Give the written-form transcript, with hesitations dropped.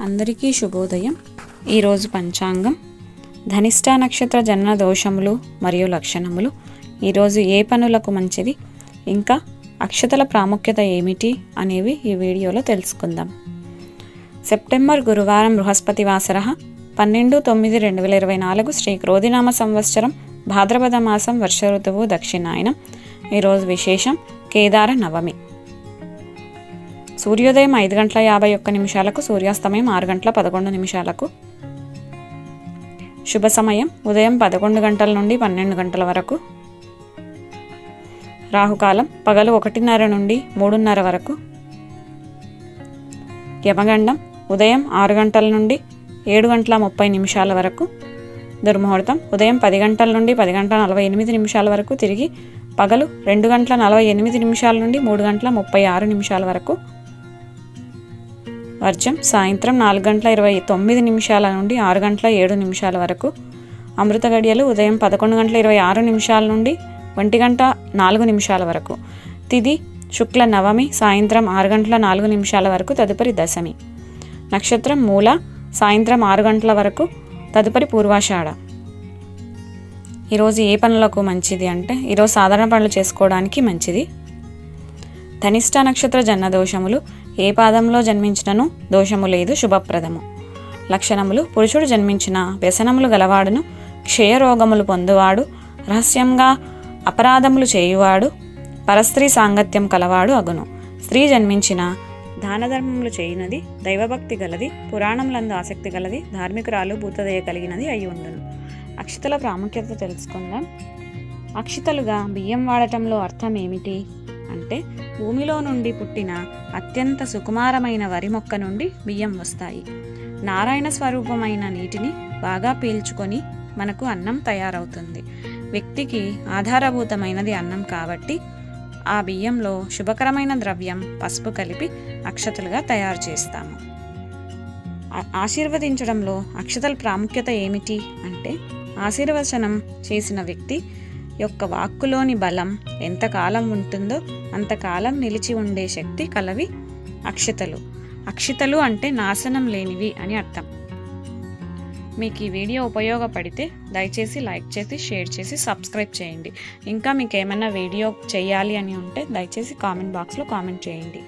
అందరికీ శుభోదయం. ఈరోజు పంచాంగం ధనిష్ట నక్షత్ర జనన దోషములు మరియు లక్షణములు, ఈరోజు ఏ పనులకు మంచిది, ఇంకా అక్షతల ప్రాముఖ్యత ఏమిటి అనేవి ఈ వీడియోలో తెలుసుకుందాం. సెప్టెంబర్ గురువారం బృహస్పతివాసర 12/9/2024 శ్రీ క్రోధినామ సంవత్సరం భాద్రపద మాసం వర్ష ఋతువు దక్షిణాయనం. ఈరోజు విశేషం కేదార నవమి. సూర్యోదయం 5:51, సూర్యాస్తమయం 6:11. శుభ సమయం ఉదయం 11 గంటల నుండి 12 గంటల వరకు. రాహుకాలం పగలు 1:30 నుండి 3:30 వరకు. యమగండం ఉదయం 6 గంటల నుండి 7:30 వరకు. దుర్ముహూర్తం ఉదయం 10 గంటల నుండి 10:48 వరకు, తిరిగి పగలు 2:48 నుండి 3:36 వరకు. వర్జం సాయంత్రం 4:29 నుండి 6:07 వరకు. అమృత గడియలు ఉదయం 11:26 నుండి 1:04 వరకు. తిథి శుక్ల నవమి సాయంత్రం 6:04 వరకు, తదుపరి దశమి. నక్షత్రం మూల సాయంత్రం 6 గంటల వరకు, తదుపరి పూర్వాషాఢ. ఈరోజు ఏ పనులకు మంచిది అంటే, ఈరోజు సాధారణ పనులు చేసుకోవడానికి మంచిది. ధనిష్ట నక్షత్ర జన్మ దోషములు, ఏ పాదంలో జన్మించినను దోషము లేదు, శుభప్రదము. లక్షణములు: పురుషుడు జన్మించిన వ్యసనములు గలవాడును, క్షయరోగములు పొందువాడు, రహస్యంగా అపరాధములు చేయువాడు, పరస్త్రీ సాంగత్యం కలవాడు అగును. స్త్రీ జన్మించిన దానధర్మములు చేయునది, దైవభక్తి గలది, పురాణములందు ఆసక్తి గలది, ధార్మికురాలు, భూతదయ కలిగినది అయి ఉండును. అక్షతల ప్రాముఖ్యత తెలుసుకుందాం. అక్షితలుగా బియ్యం వాడటంలో అర్థం ఏమిటి అంటే, భూమిలో నుండి పుట్టిన అత్యంత సుకుమారమైన వరి మొక్క నుండి బియ్యం వస్తాయి. నారాయణ స్వరూపమైన నీటిని బాగా పీల్చుకొని మనకు అన్నం తయారవుతుంది. వ్యక్తికి ఆధారభూతమైనది అన్నం కాబట్టి ఆ బియ్యంలో శుభకరమైన ద్రవ్యం పసుపు కలిపి అక్షతలుగా తయారు చేస్తాము. ఆశీర్వదించడంలో అక్షతల ప్రాముఖ్యత ఏమిటి అంటే, ఆశీర్వచనం చేసిన వ్యక్తి యొక్క వాక్కులోని బలం ఎంతకాలం ఉంటుందో అంతకాలం నిలిచి ఉండే శక్తి కలవి అక్షతలు. అక్షతలు అంటే నాశనం లేనివి అని అర్థం. మీకు ఈ వీడియో ఉపయోగపడితే దయచేసి లైక్ చేసి, షేర్ చేసి, సబ్స్క్రైబ్ చేయండి. ఇంకా మీకు ఏమైనా వీడియో చేయాలి అని ఉంటే దయచేసి కామెంట్ బాక్స్లో కామెంట్ చేయండి.